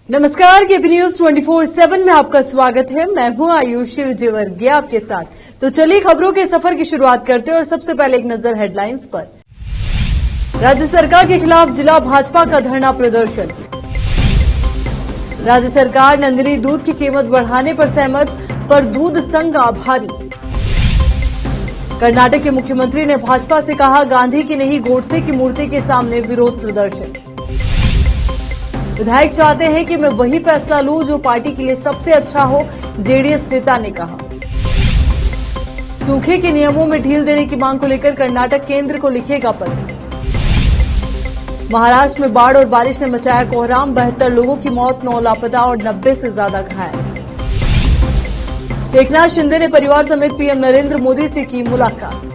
नमस्कार, KP news 24/7 में आपका स्वागत है। मैं हूं आयुषी विजयवर्गीय आपके साथ। तो चलिए खबरों के सफर की शुरुआत करते हैं और सबसे पहले एक नजर हेडलाइंस पर। राज्य सरकार के खिलाफ जिला भाजपा का धरना प्रदर्शन। राज्य सरकार नंदिनी दूध की कीमत बढ़ाने पर सहमत, पर दूध संघ आभारी। कर्नाटक के मुख्यमंत्री ने भाजपा से कहा, गांधी की नहीं गोडसे की मूर्ति के सामने विरोध प्रदर्शन। विधायक चाहते हैं कि मैं वही फैसला लूं जो पार्टी के लिए सबसे अच्छा हो, जेडीएस नेता ने कहा। सूखे के नियमों में ढील देने की मांग को लेकर कर्नाटक केंद्र को लिखेगा पत्र। महाराष्ट्र में बाढ़ और बारिश ने मचाया कोहराम, 72 लोगों की मौत, 9 लापता और 90 से ज्यादा घायल। एकनाथ शिंदे ने परिवार समेत पीएम नरेंद्र मोदी से की मुलाकात।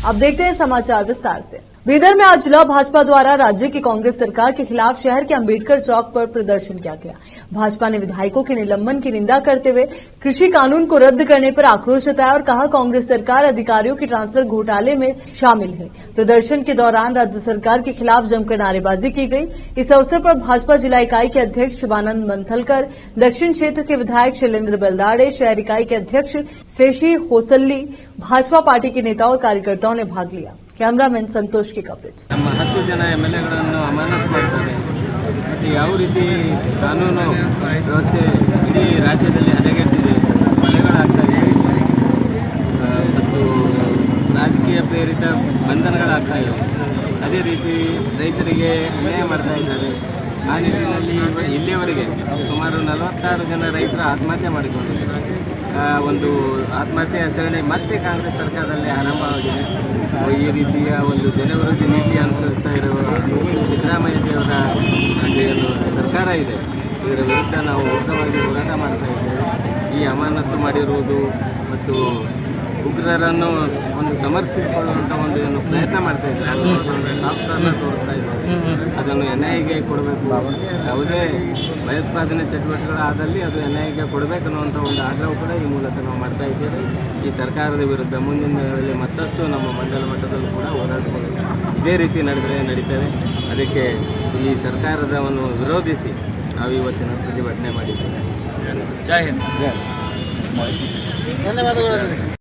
अब देखते हैं समाचार विस्तार से। बीदर में आज जिला भाजपा द्वारा राज्य की कांग्रेस सरकार के खिलाफ शहर के अंबेडकर चौक पर प्रदर्शन किया गया। भाजपा ने विधायकों के निलंबन की निंदा करते हुए कृषि कानून को रद्द करने पर आक्रोश जताया और कहा, कांग्रेस सरकार अधिकारियों के ट्रांसफर घोटाले में शामिल है। प्रदर्शन के दौरान राज्य सरकार के खिलाफ जमकर नारेबाजी की गई। इस अवसर पर भाजपा जिला इकाई के अध्यक्ष शिवानंद मंथलकर, दक्षिण क्षेत्र के विधायक शैलेंद्र बेलदाड़े, शहर इकाई के अध्यक्ष शेषी होसल्ली, भाजपा पार्टी के नेताओं और कार्यकर्ताओं ने भाग लिया। कैमरामैन संतोष की कवरेज। ನಮ್ಮ 10 ಜನ ಎಮ್ಎಲ್ಎಗಳನ್ನು ಅಮಾನತು ಮಾಡ್ತಾರೆ ಮತ್ತು ಯಾವ ರೀತಿ ಕಾನೂನು ವ್ಯವಸ್ಥೆ ಇಡೀ ರಾಜ್ಯದಲ್ಲಿ ಹದಗೆಟ್ಟಿದೆ, ಕೊಲೆಗಳಾಗ್ತಾ ಇದೆ ಮತ್ತು ರಾಜಕೀಯ ಪ್ರೇರಿತ ಬಂಧನಗಳಾಗ್ತಾ ಇದೆ. ಅದೇ ರೀತಿ ರೈತರಿಗೆ ಅನ್ಯಾಯ ಮಾಡ್ತಾ ಇದ್ದಾರೆ. ಆ ನಿಟ್ಟಿನಲ್ಲಿ ಇಲ್ಲಿಯವರೆಗೆ ಸುಮಾರು 46 ಜನ ರೈತರು ಆತ್ಮಹತ್ಯೆ ಮಾಡಿಕೊಂಡಿದ್ದಾರೆ. ಒಂದು ಆತ್ಮಹತ್ಯೆ ಹೆಸರಣೆ ಮತ್ತೆ ಕಾಂಗ್ರೆಸ್ ಸರ್ಕಾರದಲ್ಲಿ ಆರಂಭವಾಗಿದೆ. ಈ ರೀತಿಯ ಒಂದು ಜನವಿರೋಧಿ ನೀತಿ ಅನುಸರಿಸ್ತಾ ಇರುವ ಸಿದ್ದರಾಮಯ್ಯಜಿಯವರ ಏನು ಸರ್ಕಾರ ಇದೆ, ಇದರ ವಿರುದ್ಧ ನಾವು ಉಗ್ರವಾಗಿ ಹೋರಾಟ ಮಾಡ್ತಾ ಇದ್ದೇವೆ. ಈ ಅಮಾನತು ಮಾಡಿರುವುದು ಮತ್ತು ಉಗ್ರರನ್ನು ಒಂದು ಸಮರ್ಥಿಸಿಕೊಳ್ಳುವಂಥ ಒಂದು ಪ್ರಯತ್ನ ಮಾಡ್ತಾ ಇದ್ದಾರೆ. ಸಾಫ್ಟ್ವೇರ್ನ ತೋರಿಸ್ತಾ ಇದ್ದಾರೆ. ಅದನ್ನು ಎನ್ಐಎಗೆ ಕೊಡಬೇಕು. ಯಾವುದೇ ಭಯೋತ್ಪಾದನೆ ಚಟುವಟಿಕೆಗಳಾದಲ್ಲಿ ಅದು ಎನ್ಐಎಗೆ ಕೊಡಬೇಕು ಅನ್ನುವಂಥ ಒಂದು ಆಗ್ರಹ ಕೂಡ ಈ ಮೂಲಕ ನಾವು ಮಾಡ್ತಾ ಇದ್ದೇವೆ. ಈ ಸರ್ಕಾರದ ವಿರುದ್ಧ ಮುಂದಿನ ದಿನಗಳಲ್ಲಿ ಮತ್ತಷ್ಟು ನಮ್ಮ ಮಂಡಲ ಮಟ್ಟದಲ್ಲೂ ಕೂಡ ಹೋರಾಟಗಳು ಇದೇ ರೀತಿ ನಡೀತವೆ. ಅದಕ್ಕೆ ಈ ಸರ್ಕಾರದವನ್ನು ವಿರೋಧಿಸಿ ನಾವು ಇವತ್ತಿನ ಪ್ರತಿಭಟನೆ ಮಾಡಿದ್ದೇವೆ. ಜೈ ಹಿಂದ್. ಧನ್ಯವಾದಗಳು.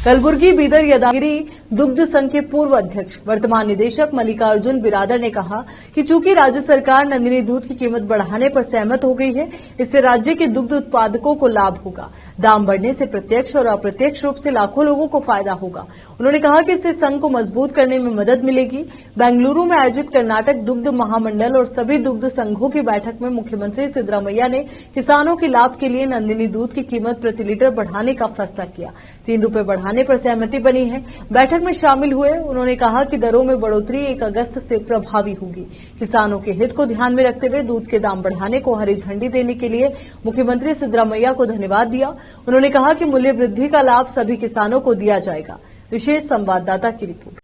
कलबुर्गी बीदर यादगिरी दुग्ध संघ के पूर्व अध्यक्ष वर्तमान निदेशक मल्लिकार्जुन बिरादर ने कहा कि चूंकि राज्य सरकार नंदिनी दूध की कीमत बढ़ाने पर सहमत हो गई है, इससे राज्य के दुग्ध उत्पादकों को लाभ होगा। दाम बढ़ने से प्रत्यक्ष और अप्रत्यक्ष रूप से लाखों लोगों को फायदा होगा। उन्होंने कहा कि इससे संघ को मजबूत करने में मदद मिलेगी। बेंगलुरु में आयोजित कर्नाटक दुग्ध महामंडल और सभी दुग्ध संघों की बैठक में मुख्यमंत्री सिद्धरामैया ने किसानों के लाभ के लिए नंदिनी दूध की कीमत प्रति लीटर बढ़ाने का फैसला किया। 3 रुपए बढ़ाने पर सहमति बनी है। बैठक में शामिल हुए उन्होंने कहा कि दरों में बढ़ोतरी 1 अगस्त से प्रभावी होगी। किसानों के हित को ध्यान में रखते हुए दूध के दाम बढ़ाने को हरी झंडी देने के लिए मुख्यमंत्री सिद्धरामैया को धन्यवाद दिया। उन्होंने कहा कि मूल्य वृद्धि का लाभ सभी किसानों को दिया जाएगा। विशेष संवाददाता की रिपोर्ट।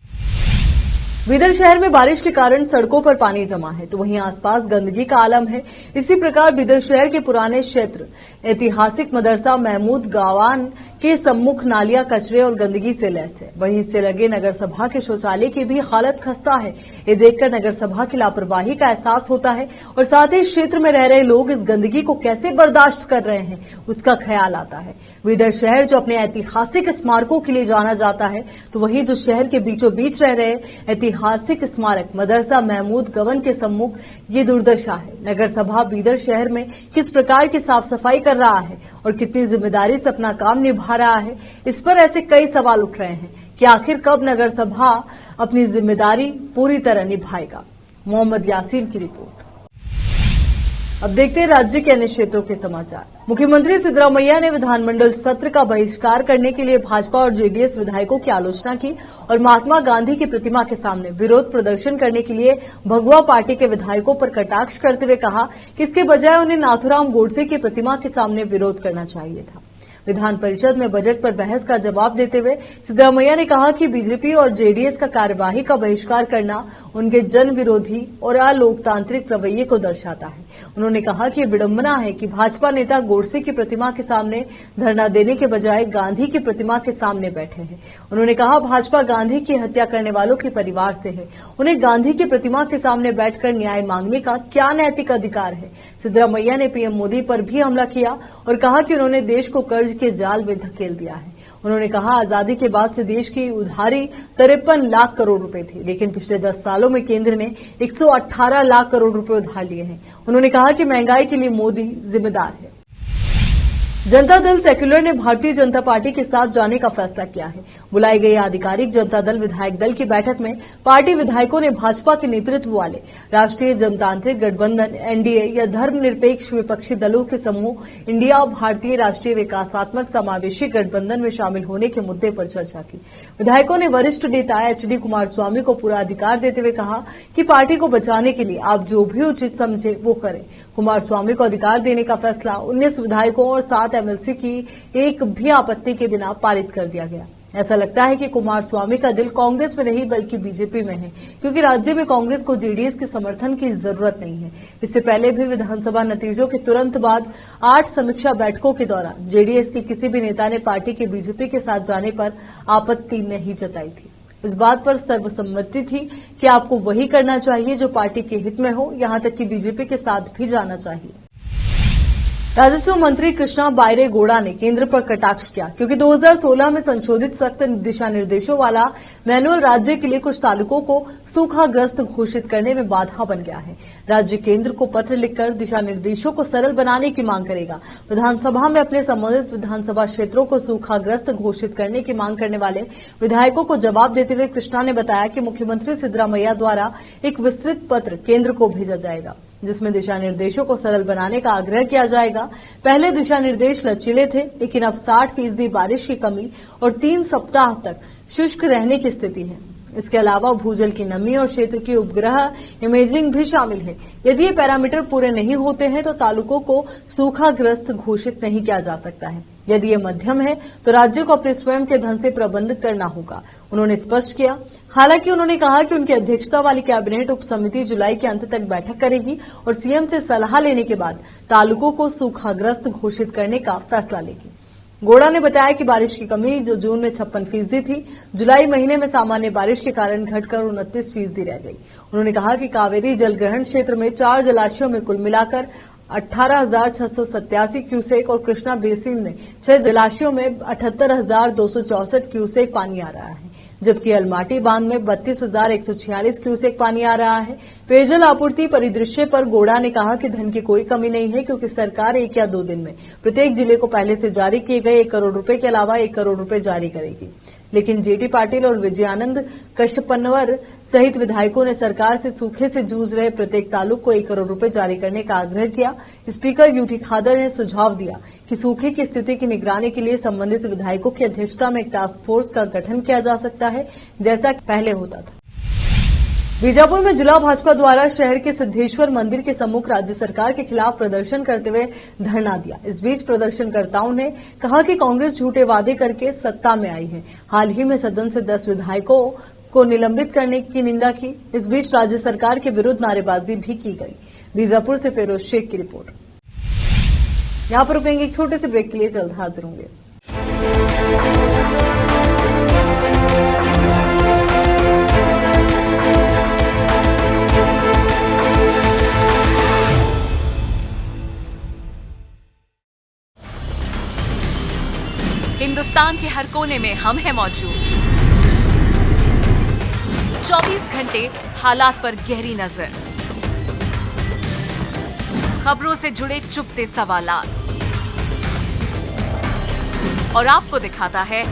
बीदर शहर में बारिश के कारण सड़कों पर पानी जमा है, तो वहीं आसपास गंदगी का आलम है। इसी प्रकार बीदर शहर के पुराने क्षेत्र ऐतिहासिक मदरसा महमूद गावान के सम्मुख नालियां कचरे और गंदगी से लैस है। वहीं इससे लगे नगर सभा के शौचालय की भी हालत खस्ता है। ये देखकर नगर सभा की लापरवाही का एहसास होता है और साथ ही क्षेत्र में रह रहे लोग इस गंदगी को कैसे बर्दाश्त कर रहे हैं, उसका ख्याल आता है। बीदर शहर जो अपने ऐतिहासिक स्मारकों के लिए जाना जाता है, तो वहीं जो शहर के बीचों बीच रह रहे ऐतिहासिक स्मारक मदरसा महमूद गवन के सम्मुख ये दुर्दशा है। नगर सभा बीदर शहर में किस प्रकार की साफ सफाई कर रहा है और कितनी जिम्मेदारी से अपना काम निभा रहा है, इस पर ऐसे कई सवाल उठ रहे हैं कि आखिर कब नगर सभा अपनी जिम्मेदारी पूरी तरह निभाएगा। मोहम्मद यासीन की रिपोर्ट। अब देखते हैं राज्य के अन्य क्षेत्रों के समाचार। मुख्यमंत्री सिद्धरामैया ने विधानमंडल सत्र का बहिष्कार करने के लिए भाजपा और जेडीएस विधायकों की आलोचना की और महात्मा गांधी की प्रतिमा के सामने विरोध प्रदर्शन करने के लिए भगवा पार्टी के विधायकों पर कटाक्ष करते हुए कहा कि इसके बजाय उन्हें नाथूराम गोडसे की प्रतिमा के सामने विरोध करना चाहिए था। विधान परिषद में बजट पर बहस का जवाब देते हुए सिद्धरामैया ने कहा कि बीजेपी और जेडीएस का कार्यवाही का बहिष्कार करना उनके जन विरोधी और अलोकतांत्रिक रवैये को दर्शाता है। उन्होंने कहा कि विडंबना है कि भाजपा नेता गोडसे की प्रतिमा के सामने धरना देने के बजाय गांधी की प्रतिमा के सामने बैठे हैं। उन्होंने कहा भाजपा गांधी की हत्या करने वालों के परिवार से है, उन्हें गांधी की प्रतिमा के सामने बैठकर न्याय मांगने का क्या नैतिक अधिकार है। सिद्धरामैया ने पीएम मोदी पर भी हमला किया और कहा कि उन्होंने देश को कर्ज के जाल में धकेल दिया है। उन्होंने कहा आजादी के बाद से देश की उधारी 53 लाख करोड़ रुपए थी, लेकिन पिछले 10 सालों में केंद्र ने 118 लाख करोड़ रुपए उधार लिए हैं। उन्होंने कहा कि महंगाई के लिए मोदी जिम्मेदार है। जनता दल सेक्युलर ने भारतीय जनता पार्टी के साथ जाने का फैसला किया है। बुलाई गई आधिकारिक जनता दल विधायक दल की बैठक में पार्टी विधायकों ने भाजपा के नेतृत्व वाले राष्ट्रीय जनतांत्रिक गठबंधन एनडीए या धर्मनिरपेक्ष विपक्षी दलों के समूह इंडिया भारतीय राष्ट्रीय विकासात्मक समावेशी गठबंधन में शामिल होने के मुद्दे पर चर्चा की। विधायकों ने वरिष्ठ नेता एचडी कुमारस्वामी को पूरा अधिकार देते हुए कहा कि पार्टी को बचाने के लिए आप जो भी उचित समझे वो करें। कुमारस्वामी को अधिकार देने का फैसला 19 विधायकों और 7 एमएलसी की एक भी आपत्ति के बिना पारित कर दिया गया। ऐसा लगता है कि कुमारस्वामी का दिल कांग्रेस में नहीं बल्कि बीजेपी में है, क्योंकि राज्य में कांग्रेस को जेडीएस के समर्थन की जरूरत नहीं है। इससे पहले भी विधानसभा नतीजों के तुरंत बाद 8 समीक्षा बैठकों के दौरान जेडीएस के किसी भी नेता ने पार्टी के बीजेपी के साथ जाने पर आपत्ति नहीं जताई थी। इस बात पर सर्वसम्मति थी कि आपको वही करना चाहिए जो पार्टी के हित में हो, यहां तक कि बीजेपी के साथ भी जाना चाहिए। राजस्व मंत्री कृष्णा बायरे गौड़ा ने केंद्र पर कटाक्ष किया, क्योंकि 2016 में संशोधित सख्त दिशा निर्देशों वाला मैनुअल राज्य के लिए कुछ तालुकों को सूखाग्रस्त घोषित करने में बाधा बन गया है। राज्य केंद्र को पत्र लिखकर दिशा निर्देशों को सरल बनाने की मांग करेगा। विधानसभा में अपने संबंधित विधानसभा क्षेत्रों को सूखाग्रस्त घोषित करने की मांग करने वाले विधायकों को जवाब देते हुए कृष्णा ने बताया कि मुख्यमंत्री सिद्धरामैया द्वारा एक विस्तृत पत्र केंद्र को भेजा जाएगा, जिसमें दिशा निर्देशों को सरल बनाने का आग्रह किया जाएगा। पहले दिशा निर्देश लचीले थे, लेकिन अब 60% बारिश की कमी और 3 सप्ताह तक शुष्क रहने की स्थिति है। इसके अलावा भूजल की नमी और क्षेत्र की उपग्रह इमेजिंग भी शामिल है। यदि ये पैरामीटर पूरे नहीं होते हैं तो तालुकों को सूखाग्रस्त घोषित नहीं किया जा सकता है। यदि ये मध्यम है तो राज्य को अपने स्वयं के धन से प्रबंध करना होगा, उन्होंने स्पष्ट किया। हालांकि उन्होंने कहा कि उनकी अध्यक्षता वाली कैबिनेट उप समिति जुलाई के अंत तक बैठक करेगी और सीएम से सलाह लेने के बाद तालुकों को सूखाग्रस्त घोषित करने का फैसला लेगी। गौड़ा ने बताया कि बारिश की कमी जो जून में 56% थी, जुलाई महीने में सामान्य बारिश के कारण घटकर 29% रह गई। उन्होंने कहा कि कावेरी जलग्रहण क्षेत्र में 4 जलाशयों में कुल मिलाकर 18,687 क्यूसेक और कृष्णा बेसिन में 6 जलाशयों में 78,264 क्यूसेक पानी आ रहा है, जबकि अलमाटी बांध में 32,146 क्यूसेक पानी आ रहा है। पेयजल आपूर्ति परिदृश्य पर गौड़ा ने कहा कि धन की कोई कमी नहीं है, क्योंकि सरकार 1 या 2 दिन में प्रत्येक जिले को पहले से जारी किए गए 1 करोड़ रुपए के अलावा 1 करोड़ रुपए जारी करेगी। लेकिन जेटी पाटिल और विजयानंद कश्यपनवर सहित विधायकों ने सरकार से सूखे से जूझ रहे प्रत्येक तालुक को 1 करोड़ रुपए जारी करने का आग्रह किया। स्पीकर यूटी खादर ने सुझाव दिया कि सूखे की स्थिति की निगरानी के लिए संबंधित विधायकों की अध्यक्षता में एक टास्क फोर्स का गठन किया जा सकता है, जैसा पहले होता था। बीजापुर में जिला भाजपा द्वारा शहर के सिद्धेश्वर मंदिर के सम्मुख राज्य सरकार के खिलाफ प्रदर्शन करते हुए धरना दिया। इस बीच प्रदर्शनकर्ताओं ने कहा कि कांग्रेस झूठे वादे करके सत्ता में आई है। हाल ही में सदन से 10 विधायकों को निलंबित करने की निंदा की। इस बीच राज्य सरकार के विरुद्ध नारेबाजी भी की गई। बीजापुर से फिरोज शेख की रिपोर्ट। यहाँ पर रुकेंगे एक छोटे से ब्रेक के लिए, जल्द हाजिर होंगे। हिंदुस्तान के हर कोने में हम हैं मौजूद। 24 घंटे हालात पर गहरी नजर, खबरों से जुड़े चुपते सवालात, और आपको दिखाता है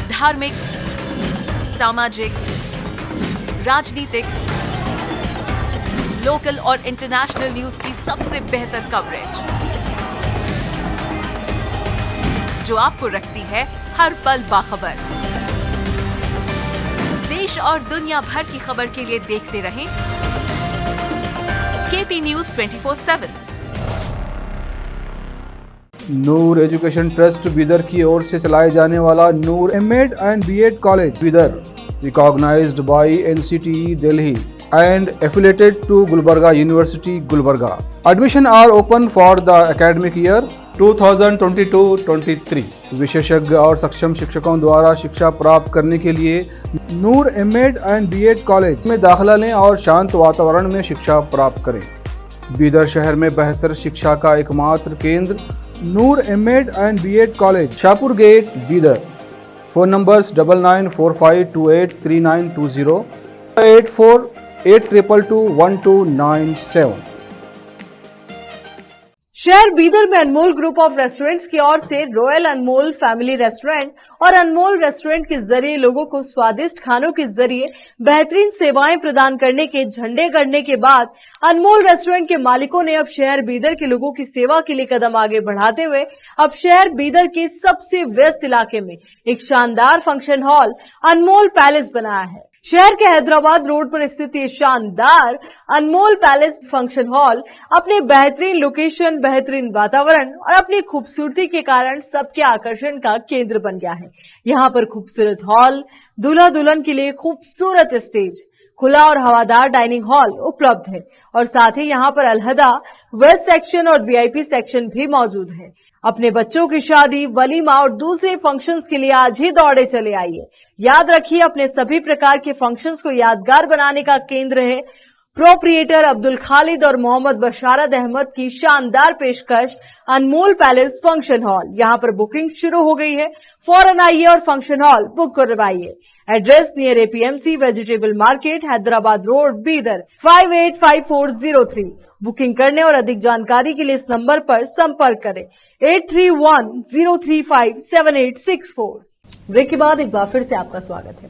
धार्मिक, सामाजिक, राजनीतिक, लोकल और इंटरनेशनल न्यूज की सबसे बेहतर कवरेज, जो आपको रखती है हर पल बाखबर। देश और दुनिया भर की खबर के लिए देखते रहें KP news 24/7। Noor education trust Bidar की ओर से चलाए जाने वाला Noor MEd and BEd college Bidar, recognized by NCTE Delhi and affiliated to Gulbarga University, Gulbarga. Admission are open for the academic year 2022-23. विशेषज्ञ और सक्षम शिक्षकों द्वारा शिक्षा प्राप्त करने के लिए नूर एमएड एंड बीएड कॉलेज में दाखिला लें और शांत वातावरण में शिक्षा प्राप्त करें। बीदर शहर में बेहतर शिक्षा का एकमात्र केंद्र Noor MEd and BEd college, Shahpur gate, Bidar. Phone numbers 9945283920 8482221297। शहर बीदर में अनमोल ग्रुप ऑफ रेस्टोरेंट्स की ओर से रॉयल अनमोल फैमिली रेस्टोरेंट और अनमोल रेस्टोरेंट के जरिए लोगों को स्वादिष्ट खानों के जरिए बेहतरीन सेवाएं प्रदान करने के झंडे गड़ने के बाद अनमोल रेस्टोरेंट के मालिकों ने अब शहर बीदर के लोगों की सेवा के लिए कदम आगे बढ़ाते हुए अब शहर बीदर के सबसे व्यस्त इलाके में एक शानदार फंक्शन हॉल अनमोल पैलेस बनाया है। शहर के हैदराबाद रोड पर स्थित ये शानदार अनमोल पैलेस फंक्शन हॉल अपने बेहतरीन लोकेशन, बेहतरीन वातावरण और अपनी खूबसूरती के कारण सबके आकर्षण का केंद्र बन गया है। यहाँ पर खूबसूरत हॉल, दूल्हा दुल्हन के लिए खूबसूरत स्टेज, खुला और हवादार डाइनिंग हॉल उपलब्ध है और साथ ही यहाँ पर अलहदा वेस्ट सेक्शन और वीआईपी सेक्शन भी मौजूद है। अपने बच्चों की शादी, वलीमा और दूसरे फंक्शंस के लिए आज ही दौड़े चले आइए। याद रखिए, अपने सभी प्रकार के फंक्शंस को यादगार बनाने का केंद्र है प्रोप्रिएटर अब्दुल खालिद और मोहम्मद बशारत अहमद की शानदार पेशकश अनमोल पैलेस फंक्शन हॉल। यहाँ पर बुकिंग शुरू हो गई है, फौरन आइए और फंक्शन हॉल बुक करवाइए। Address near APMC vegetable market, Hyderabad road, Bidar 585403। Booking करने और अधिक जानकारी के लिए इस नंबर पर संपर्क करें 8310357864। ब्रेक के बाद एक बार फिर से आपका स्वागत है।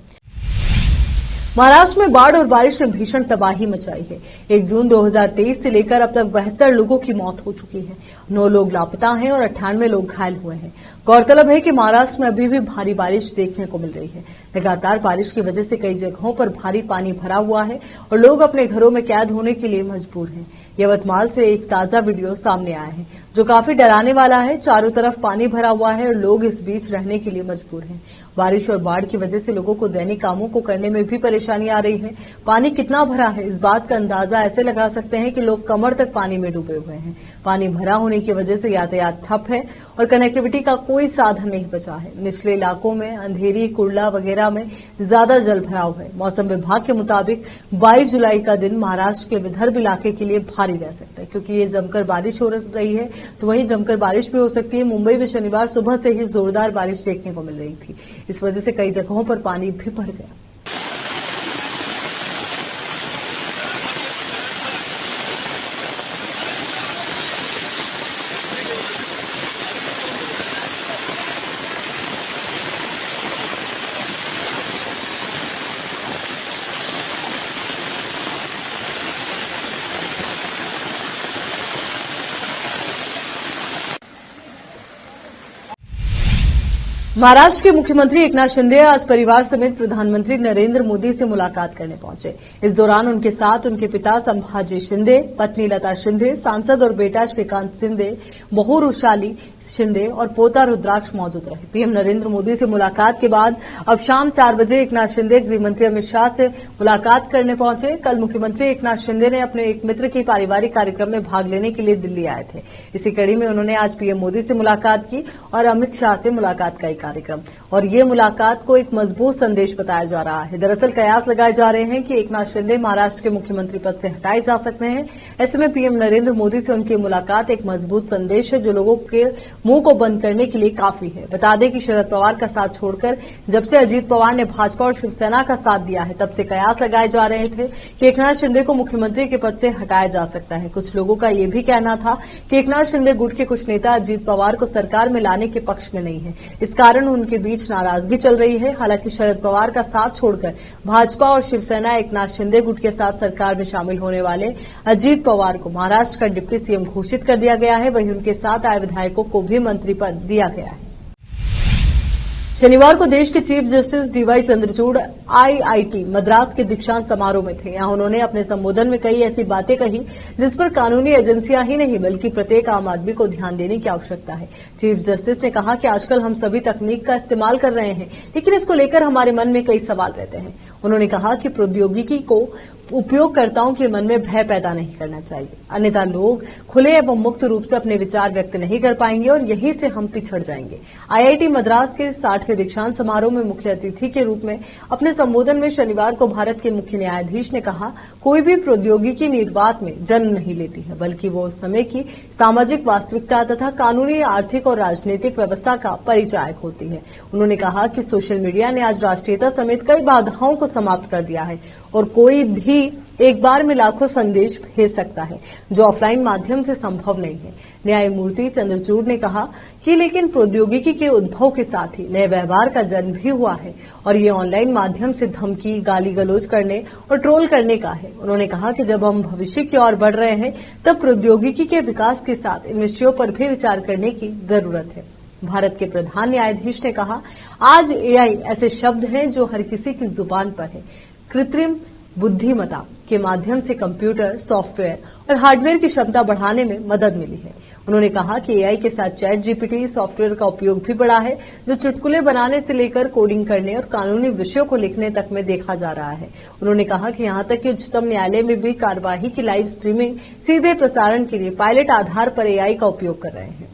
महाराष्ट्र में बाढ़ और बारिश ने भीषण तबाही मचाई है। 1 जून 2023 से लेकर अब तक 72 लोगों की मौत हो चुकी है, 9 लोग लापता हैं और 98 लोग घायल हुए हैं। गौरतलब है कि महाराष्ट्र में अभी भी भारी बारिश देखने को मिल रही है। लगातार बारिश की वजह से कई जगहों पर भारी पानी भरा हुआ है और लोग अपने घरों में कैद होने के लिए मजबूर हैं। यवतमाल से एक ताजा वीडियो सामने आया है जो काफी डराने वाला है। चारों तरफ पानी भरा हुआ है और लोग इस बीच रहने के लिए मजबूर हैं। बारिश और बाढ़ की वजह से लोगों को दैनिक कामों को करने में भी परेशानी आ रही है। पानी कितना भरा है, इस बात का अंदाजा ऐसे लगा सकते हैं कि लोग कमर तक पानी में डूबे हुए हैं। पानी भरा होने की वजह से यातायात ठप है और कनेक्टिविटी का कोई साधन नहीं बचा है। निचले इलाकों में अंधेरी, कुर्ला वगैरह में ज्यादा जल भराव है। मौसम विभाग के मुताबिक 22 जुलाई का दिन महाराष्ट्र के विदर्भ इलाके के लिए भारी रह सकता है, क्योंकि ये जमकर बारिश हो रही है तो वहीं जमकर बारिश भी हो सकती है। मुंबई में शनिवार सुबह से ही जोरदार बारिश देखने को मिल रही थी। इस वजह से कई जगहों पर पानी भी भर गया। महाराष्ट्र के मुख्यमंत्री एकनाथ शिंदे आज परिवार समेत प्रधानमंत्री नरेंद्र मोदी से मुलाकात करने पहुंचे। इस दौरान उनके साथ उनके पिता संभाजी शिंदे, पत्नी लता शिंदे, सांसद और बेटा श्रीकांत शिंदे, बहू रुशाली शिंदे और पोता रुद्राक्ष मौजूद रहे। पीएम नरेंद्र मोदी से मुलाकात के बाद अब शाम 4 बजे एकनाथ शिंदे गृहमंत्री अमित शाह से मुलाकात करने पहुंचे। कल मुख्यमंत्री एकनाथ शिंदे ने अपने एक मित्र के पारिवारिक कार्यक्रम में भाग लेने के लिए दिल्ली आए थे। इसी कड़ी में उन्होंने आज पीएम मोदी से मुलाकात की और अमित शाह से मुलाकात का कार्यक्रम, और ये मुलाकात को एक मजबूत संदेश बताया जा रहा है। दरअसल कयास लगाए जा रहे हैं कि एकनाथ शिंदे महाराष्ट्र के मुख्यमंत्री पद से हटाए जा सकते हैं। ऐसे में पीएम नरेंद्र मोदी से उनकी मुलाकात एक मजबूत संदेश है जो लोगों के मुंह को बंद करने के लिए काफी है। बता दें कि शरद पवार का साथ छोड़कर जब से अजीत पवार ने भाजपा और शिवसेना का साथ दिया है, तब से कयास लगाए जा रहे थे कि एकनाथ शिंदे को मुख्यमंत्री के पद से हटाया जा सकता है। कुछ लोगों का यह भी कहना था कि एकनाथ शिंदे गुट के कुछ नेता अजीत पवार को सरकार में लाने के पक्ष में नहीं है, इस कारण उनके बीच नाराजगी चल रही है। हालांकि शरद पवार का साथ छोड़कर भाजपा और शिवसेना एकनाथ शिंदे गुट के साथ सरकार में शामिल होने वाले अजीत पवार को महाराष्ट्र का डिप्टी सीएम घोषित कर दिया गया है। वहीं उनके साथ आए विधायकों को भी मंत्री पद दिया गया है। शनिवार को देश के chief justice DY Chandrachud IIT Madras के दीक्षांत समारोह में थे। यहां उन्होंने अपने संबोधन में कई ऐसी बातें कही जिस पर कानूनी एजेंसियां ही नहीं बल्कि प्रत्येक आम आदमी को ध्यान देने की आवश्यकता है। चीफ जस्टिस ने कहा कि आजकल हम सभी तकनीक का इस्तेमाल कर रहे हैं, लेकिन इसको लेकर हमारे मन में कई सवाल रहते हैं। उन्होंने कहा कि प्रौद्योगिकी को उपयोगकर्ताओं के मन में भय पैदा नहीं करना चाहिए, अन्यथा लोग खुले एवं मुक्त रूप से अपने विचार व्यक्त नहीं कर पाएंगे और यहीं से हम पिछड़ जाएंगे। आईआईटी मद्रास के 60वें दीक्षांत समारोह में मुख्य अतिथि के रूप में अपने संबोधन में शनिवार को भारत के मुख्य न्यायाधीश ने कहा, कोई भी प्रौद्योगिकी निर्वात में जन्म नहीं लेती है, बल्कि वो उस समय की सामाजिक वास्तविकता तथा कानूनी, आर्थिक और राजनीतिक व्यवस्था का परिचायक होती है। उन्होंने कहा कि सोशल मीडिया ने आज राष्ट्रीयता समेत कई बाधाओं को समाप्त कर दिया है और कोई भी एक बार में लाखों संदेश भेज सकता है, जो ऑफलाइन माध्यम से संभव नहीं है। न्यायमूर्ति चंद्रचूड़ ने कहा कि लेकिन प्रौद्योगिकी के उद्भव के साथ ही नए व्यवहार का जन्म भी हुआ है और ये ऑनलाइन माध्यम से धमकी, गाली गलौज करने और ट्रोल करने का है। उन्होंने कहा कि जब हम भविष्य की ओर बढ़ रहे हैं, तब प्रौद्योगिकी के विकास के साथ इन विषयों पर भी विचार करने की जरूरत है। भारत के प्रधान न्यायाधीश ने कहा, आज एआई ऐसे शब्द हैं जो हर किसी की जुबान पर है। कृत्रिम बुद्धिमत्ता के माध्यम से कंप्यूटर, सॉफ्टवेयर और हार्डवेयर की क्षमता बढ़ाने में मदद मिली है। उन्होंने कहा कि एआई के साथ चैट जीपीटी सॉफ्टवेयर का उपयोग भी बढ़ा है, जो चुटकुले बनाने से लेकर कोडिंग करने और कानूनी विषयों को लिखने तक में देखा जा रहा है। उन्होंने कहा कि यहां तक कि उच्चतम न्यायालय में भी कार्यवाही की लाइव स्ट्रीमिंग, सीधे प्रसारण के लिए पायलट आधार पर एआई का उपयोग कर रहे हैं।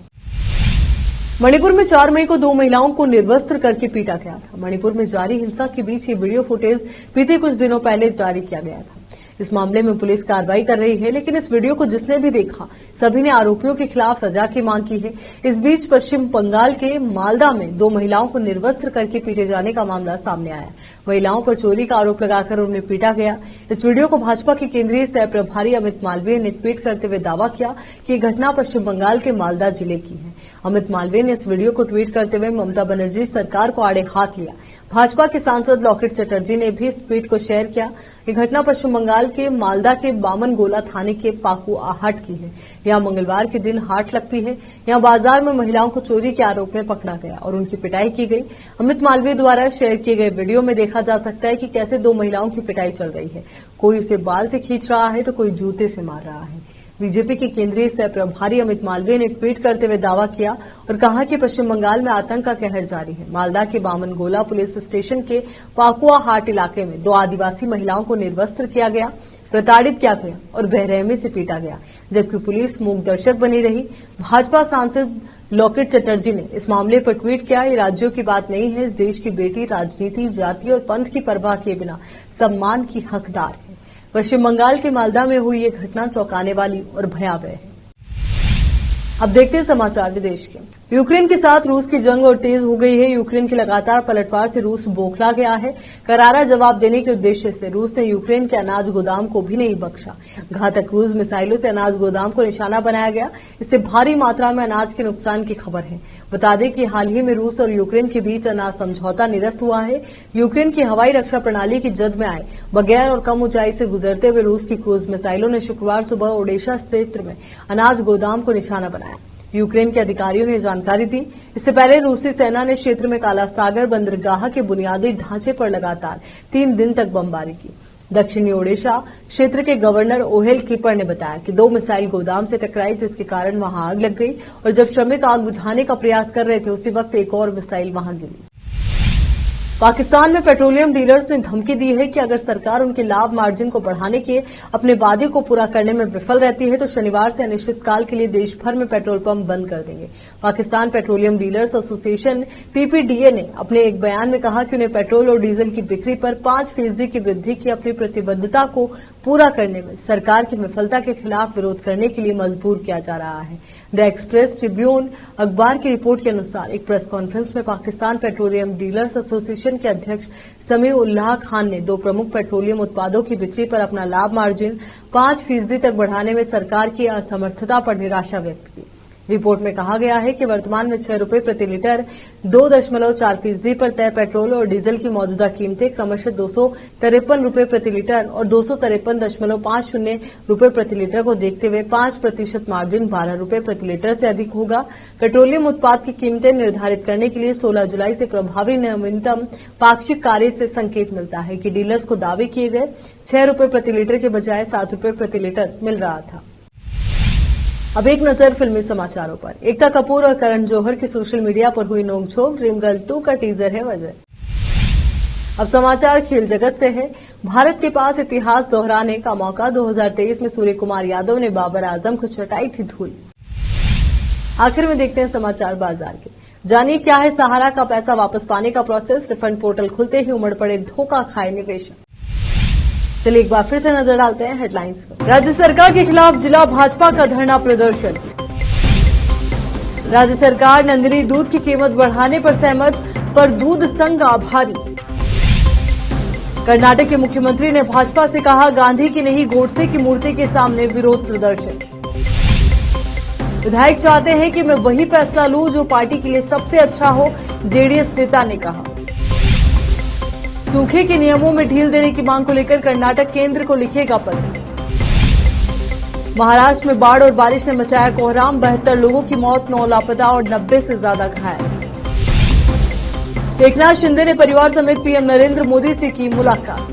मणिपुर में 4 मई को 2 महिलाओं को निर्वस्त्र करके पीटा गया था। मणिपुर में जारी हिंसा के बीच ये वीडियो फुटेज बीते कुछ दिनों पहले जारी किया गया था। इस मामले में पुलिस कार्रवाई कर रही है, लेकिन इस वीडियो को जिसने भी देखा, सभी ने आरोपियों के खिलाफ सजा की मांग की है। इस बीच पश्चिम बंगाल के मालदा में 2 महिलाओं को निर्वस्त्र करके पीटे जाने का मामला सामने आया। महिलाओं पर चोरी का आरोप लगाकर उन्हें पीटा गया। इस वीडियो को भाजपा के केंद्रीय सह प्रभारी अमित मालवीय ने ट्वीट करते हुए दावा किया कि यह घटना पश्चिम बंगाल के मालदा जिले की है। अमित मालवीय ने इस वीडियो को ट्वीट करते हुए ममता बनर्जी सरकार को आड़े हाथ लिया। भाजपा के सांसद लॉकेट चटर्जी ने भी इस ट्वीट को शेयर किया। ये घटना पश्चिम बंगाल के मालदा के बामनगोला थाने के पाकुआ हाट की है। यहां मंगलवार के दिन हाट लगती है। यहां बाजार में महिलाओं को चोरी के आरोप में पकड़ा गया और उनकी पिटाई की गई। अमित मालवीय द्वारा शेयर किए गए वीडियो में देखा जा सकता है कि कैसे 2 महिलाओं की पिटाई चल रही है। कोई उसे बाल से खींच रहा है तो कोई जूते से मार रहा है। बीजेपी के केंद्रीय सह प्रभारी अमित मालवीय ने ट्वीट करते हुए दावा किया और कहा कि पश्चिम बंगाल में आतंक का कहर जारी है। मालदा के बामनगोला पुलिस स्टेशन के पाकुआ हाट इलाके में 2 आदिवासी महिलाओं को निर्वस्त्र किया गया, प्रताड़ित किया गया और बेरहमी से पीटा गया, जबकि पुलिस मूक दर्शक बनी रही। भाजपा सांसद लॉकेट चटर्जी ने इस मामले पर ट्वीट किया, ये राज्यों की बात नहीं है, इस देश की बेटी राजनीति, जाति और पंथ की परवाह किए बिना सम्मान की हकदार है। पश्चिम बंगाल के मालदा में हुई ये घटना चौंकाने वाली और भयावह है। अब देखते हैं समाचार विदेश के। यूक्रेन के साथ रूस की जंग और तेज हो गई है। यूक्रेन के लगातार पलटवार से रूस बौखला गया है। करारा जवाब देने के उद्देश्य से रूस ने यूक्रेन के अनाज गोदाम को भी नहीं बख्शा। घातक क्रूज मिसाइलों से अनाज गोदाम को निशाना बनाया गया। इससे भारी मात्रा में अनाज के नुकसान की खबर है। बता दें कि हाल ही में रूस और यूक्रेन के बीच अनाज समझौता निरस्त हुआ है। यूक्रेन की हवाई रक्षा प्रणाली की जद में आए बगैर और कम ऊंचाई से गुजरते हुए रूस की क्रूज मिसाइलों ने शुक्रवार सुबह ओडेशा क्षेत्र में अनाज गोदाम को निशाना बनाया। यूक्रेन के अधिकारियों ने जानकारी दी। इससे पहले रूसी सेना ने क्षेत्र में काला सागर बंदरगाह के बुनियादी ढांचे पर लगातार 3 दिन तक बमबारी की। दक्षिणी ओडिशा क्षेत्र के गवर्नर ओहेल कीपर ने बताया कि 2 मिसाइल गोदाम से टकराई, जिसके कारण वहां आग लग गई और जब श्रमिक आग बुझाने का प्रयास कर रहे थे, उसी वक्त एक और मिसाइल वहां गिरी। पाकिस्तान में पेट्रोलियम डीलर्स ने धमकी दी है कि अगर सरकार उनके लाभ मार्जिन को बढ़ाने के अपने वादे को पूरा करने में विफल रहती है तो शनिवार से अनिश्चितकाल के लिए देश भर में पेट्रोल पंप बंद कर देंगे। पाकिस्तान पेट्रोलियम डीलर्स एसोसिएशन पीपीडीए ने अपने एक बयान में कहा कि उन्हें पेट्रोल और डीजल की बिक्री पर 5% की वृद्धि की अपनी प्रतिबद्धता को पूरा करने में सरकार की विफलता के खिलाफ विरोध करने के लिए मजबूर किया जा रहा है। द एक्सप्रेस ट्रिब्यून अखबार की रिपोर्ट के अनुसार एक प्रेस कॉन्फ्रेंस में पाकिस्तान पेट्रोलियम डीलर्स एसोसिएशन के अध्यक्ष समीउल उल्लाह खान ने 2 प्रमुख पेट्रोलियम उत्पादों की बिक्री पर अपना लाभ मार्जिन 5% तक बढ़ाने में सरकार की असमर्थता पर निराशा व्यक्त की। रिपोर्ट में कहा गया है कि वर्तमान में 6 रुपए प्रति लीटर 2.4% पर तय पेट्रोल और डीजल की मौजूदा कीमतें क्रमशः 253 रुपए प्रति लीटर और 253.50 रुपए प्रति लीटर को देखते हुए 5% मार्जिन 12 रुपए प्रति लीटर से अधिक होगा। पेट्रोलियम उत्पाद की कीमतें निर्धारित करने के लिए 16 जुलाई से प्रभावी नवीनतम पाक्षिक कार्य से संकेत मिलता है कि डीलर्स को दावे किए गए 6 रुपए प्रति लीटर के बजाय 7 रुपए प्रति लीटर मिल रहा था। अब एक नजर फिल्मी समाचारों पर। एकता कपूर और करण जौहर की सोशल मीडिया पर हुई नोकझोंक, ड्रीम गर्ल 2 का टीजर है वजह। अब समाचार खेल जगत से है। भारत के पास इतिहास दोहराने का मौका। 2023 में सूर्य कुमार यादव ने बाबर आजम को चटाई थी धूल। आखिर में देखते हैं समाचार बाजार के। जानिए क्या है सहारा का पैसा वापस पाने का प्रोसेस। रिफंड पोर्टल खुलते ही उमड़ पड़े धोखा खाए निवेशक। चलिए एक बार फिर से नजर डालते हैं हेडलाइंस पर। राज्य सरकार के खिलाफ जिला भाजपा का धरना प्रदर्शन। राज्य सरकार नंदिनी दूध की कीमत बढ़ाने पर सहमत, पर दूध संघ आभारी। कर्नाटक के मुख्यमंत्री ने भाजपा से कहा गांधी की नहीं गोडसे की मूर्ति के सामने विरोध प्रदर्शन। विधायक चाहते हैं कि मैं वही फैसला लूं जो पार्टी के लिए सबसे अच्छा हो, जेडीएस नेता ने कहा। सूखे के नियमों में ढील देने की मांग को लेकर कर्नाटक केंद्र को लिखेगा पत्र। महाराष्ट्र में बाढ़ और बारिश ने मचाया कोहराम, 72 लोगों की मौत, 9 लापता और 90 से ज्यादा घायल। एकनाथ शिंदे ने परिवार समेत पीएम नरेंद्र मोदी से की मुलाकात।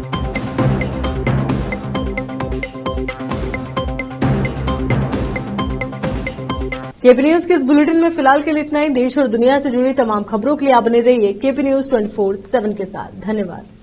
केपी न्यूज के इस बुलेटिन में फिलहाल के लिए इतना ही। देश और दुनिया से जुड़ी तमाम खबरों के लिए आप बने रहिए केपी न्यूज 24/7 के साथ। धन्यवाद।